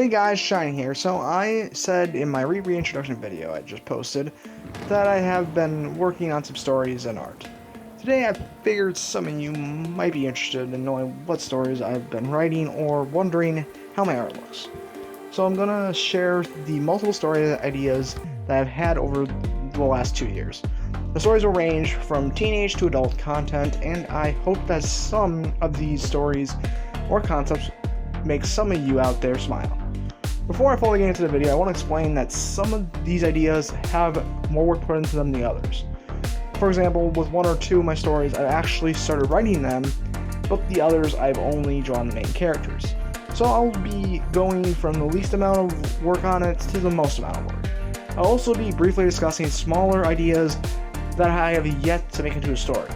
Hey guys, Shiny here. So I said in my reintroduction video I just posted that I have been working on some stories and art. Today I figured some of you might be interested in knowing what stories I've been writing or wondering how my art looks. So I'm gonna share the multiple story ideas that I've had over the last 2 years. The stories will range from teenage to adult content, and I hope that some of these stories or concepts make some of you out there smile. Before I fully get into the video, I want to explain that some of these ideas have more work put into them than others. For example, with one or two of my stories, I actually started writing them, but the others I've only drawn the main characters. So I'll be going from the least amount of work on it to the most amount of work. I'll also be briefly discussing smaller ideas that I have yet to make into a story,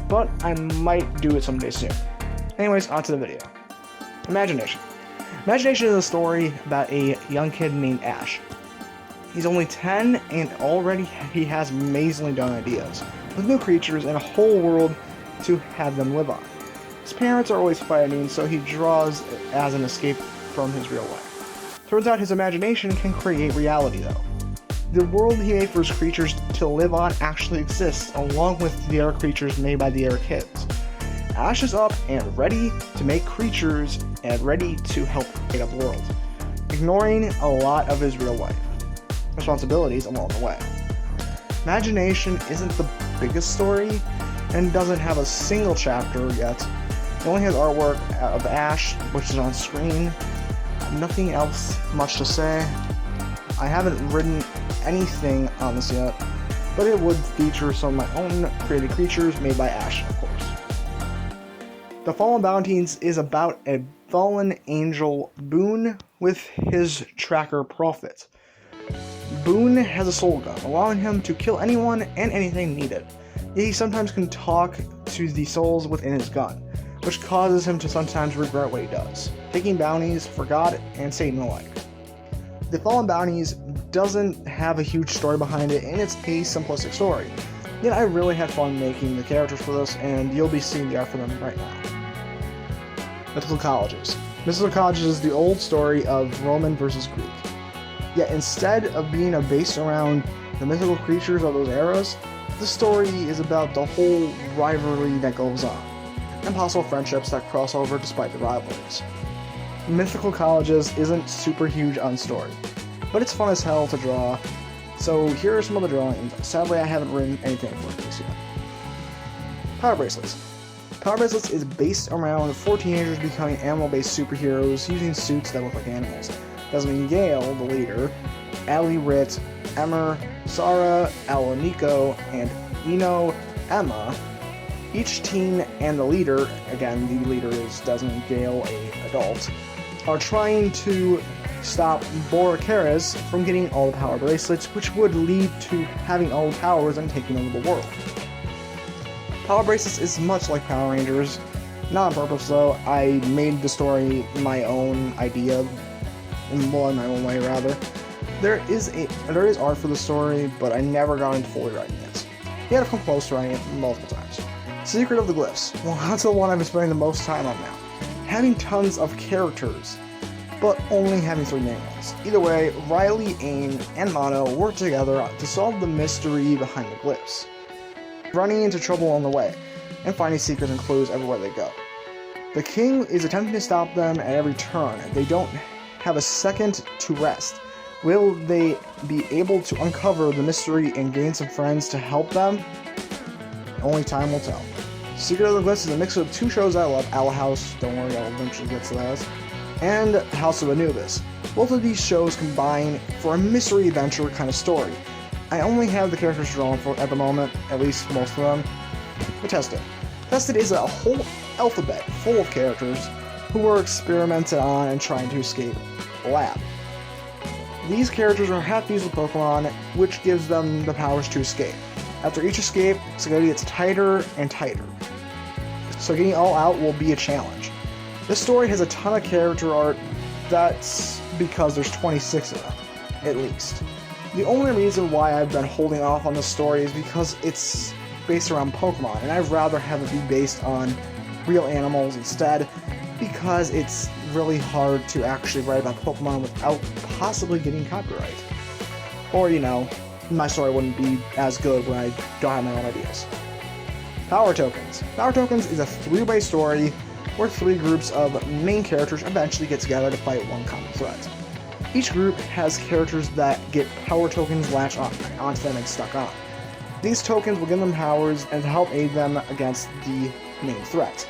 but I might do it someday soon. Anyways, on to the video. Imagination. Imagination is a story about a young kid named Ash. He's only 10 and already he has amazingly done ideas, with new creatures and a whole world to have them live on. His parents are always fighting, so he draws as an escape from his real life. Turns out his imagination can create reality though. The world he made for his creatures to live on actually exists, along with the other creatures made by the other kids. Ash is up and ready to make creatures and ready to help create a world, ignoring a lot of his real life responsibilities along the way. Imagination isn't the biggest story and doesn't have a single chapter yet. It only has artwork of Ash, which is on screen. Nothing else much to say. I haven't written anything on this yet, but it would feature some of my own created creatures made by Ash, of course. The Fallen Bounties is about a fallen angel, Boone, with his tracker Prophet. Boone has a soul gun, allowing him to kill anyone and anything needed. Yet he sometimes can talk to the souls within his gun, which causes him to sometimes regret what he does, taking bounties for God and Satan alike. The Fallen Bounties doesn't have a huge story behind it, and it's a simplistic story. Yet I really had fun making the characters for this, and you'll be seeing the art for them right now. Mythical Colleges. Mythical Colleges is the old story of Roman versus Greek. Yet instead of being based around the mythical creatures of those eras, the story is about the whole rivalry that goes on, and possible friendships that cross over despite the rivalries. Mythical Colleges isn't super huge on story, but it's fun as hell to draw, so here are some of the drawings. Sadly, I haven't written anything for this yet. Power Bracelets. Power Bracelets is based around 4 teenagers becoming animal-based superheroes using suits that look like animals. Desmond Gale, the leader, Ali Ritt, Emmer, Sarah, Alonico, and Eno Emma. Each teen and the leader, again the leader is Desmond Gale, an adult, are trying to stop Borokaris from getting all the power bracelets, which would lead to having all the powers and taking over the world. Power Bracelets is much like Power Rangers, not on purpose though. I made the story my own idea, in my own way rather. There is art for the story, but I never got into fully writing it. Yet I've come close to writing it multiple times. Secret of the Glyphs. Well, that's the one I've been spending the most time on now. Having tons of characters, but only having 3 main ones. Either way, Riley, Aim, and Mono work together to solve the mystery behind the glyphs, running into trouble on the way, and finding secrets and clues everywhere they go. The king is attempting to stop them at every turn. They don't have a second to rest. Will they be able to uncover the mystery and gain some friends to help them? Only time will tell. Secret of the Glyphs is a mix of 2 shows I love, Owl House, don't worry, I'll eventually get to that, and House of Anubis. Both of these shows combine for a mystery adventure kind of story. I only have the characters drawn for at the moment, at least most of them, but Tested. Tested is a whole alphabet full of characters who were experimented on and trying to escape the lab. These characters are half used with Pokemon, which gives them the powers to escape. After each escape, security gets tighter and tighter, so getting all out will be a challenge. This story has a ton of character art. That's because there's 26 of them, at least. The only reason why I've been holding off on this story is because it's based around Pokemon, and I'd rather have it be based on real animals instead. because it's really hard to actually write about Pokemon without possibly getting copyright. Or, you know, my story wouldn't be as good when I don't have my own ideas. Power Tokens. Power Tokens is a 3-way story where 3 groups of main characters eventually get together to fight one common threat. Each group has characters that get power tokens latched onto them and stuck on. These tokens will give them powers and help aid them against the main threat.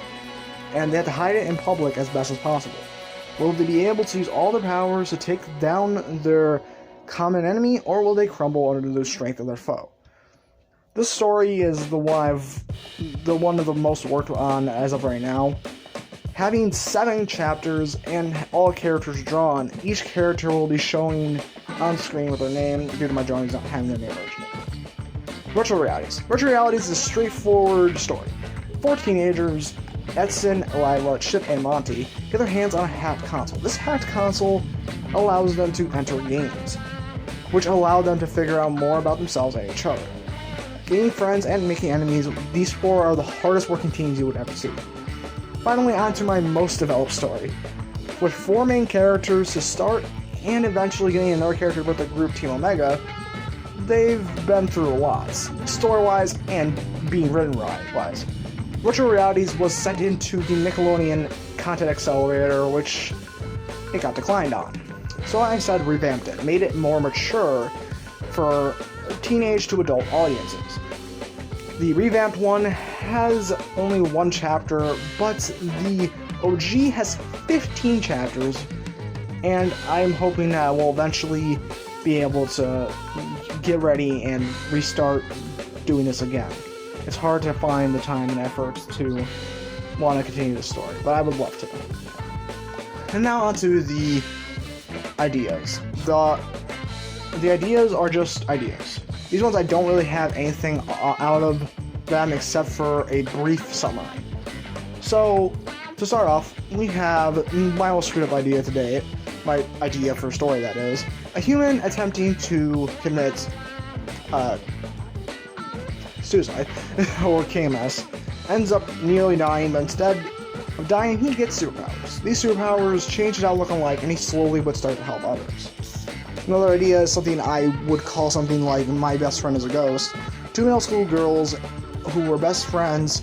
And they have to hide it in public as best as possible. Will they be able to use all their powers to take down their common enemy, or will they crumble under the strength of their foe? This story is the one of the most worked on as of right now. Having 7 chapters and all characters drawn, each character will be showing on screen with their name due to my drawings not having their name originally. Virtual Realities. Virtual Realities is a straightforward story. 4 teenagers, Edson, Lila, Chip, and Monty, get their hands on a hacked console. This hacked console allows them to enter games, which allow them to figure out more about themselves and each other. Gaining friends and making enemies, these 4 are the hardest working teams you would ever see. Finally, on to my most developed story. With 4 main characters to start, and eventually getting another character with the group Team Omega, they've been through a lot, story-wise and being written-wise. Virtual Realities was sent into the Nickelodeon Content Accelerator, which it got declined on. So I instead revamped it, made it more mature for teenage to adult audiences. The revamped one has only 1 chapter, but the OG has 15 chapters, and I'm hoping that we'll eventually be able to get ready and restart doing this again. It's hard to find the time and effort to want to continue the story, but I would love to. And now onto the ideas. The ideas are just ideas. These ones I don't really have anything out of them except for a brief summary. So, to start off, we have my most screwed up idea today, my idea for a story that is, a human attempting to commit suicide, or KMS, ends up nearly dying, but instead of dying, he gets superpowers. These superpowers change his outlook on life, and he slowly would start to help others. Another idea is something I would call something like My Best Friend is a Ghost. 2 middle school girls who were best friends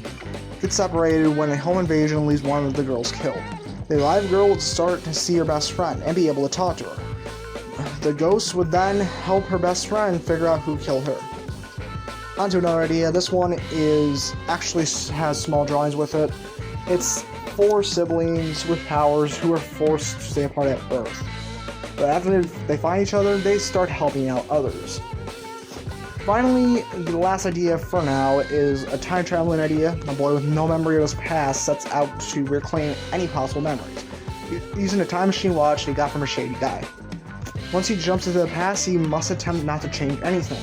get separated when a home invasion leaves one of the girls killed. The alive girl would start to see her best friend and be able to talk to her. The ghost would then help her best friend figure out who killed her. On to another idea. This one has small drawings with it. It's 4 siblings with powers who are forced to stay apart at birth. But after they find each other, they start helping out others. Finally, the last idea for now is a time-traveling idea. A boy with no memory of his past sets out to reclaim any possible memories, using a time machine watch he got from a shady guy. Once he jumps into the past, he must attempt not to change anything.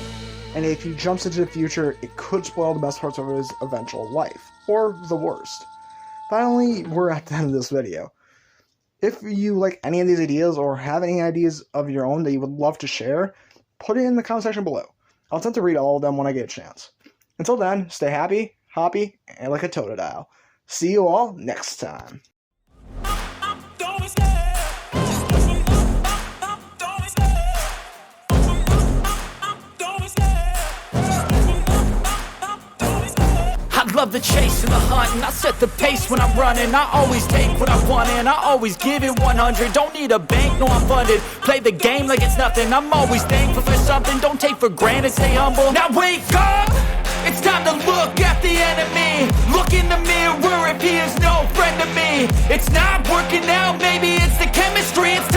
And if he jumps into the future, it could spoil the best parts of his eventual life, or the worst. Finally, we're at the end of this video. If you like any of these ideas or have any ideas of your own that you would love to share, put it in the comment section below. I'll attempt to read all of them when I get a chance. Until then, stay happy, hoppy, and like a Totodile. See you all next time. Love the chase and the hunt, and I set the pace when I'm running. I always take what I want and I always give it 100. Don't need a bank, no I'm funded. Play the game like it's nothing. I'm always thankful for something. Don't take for granted, stay humble. Now wake up, it's time to look at the enemy. Look in the mirror if he is no friend to me. It's not working out, maybe it's the chemistry. It's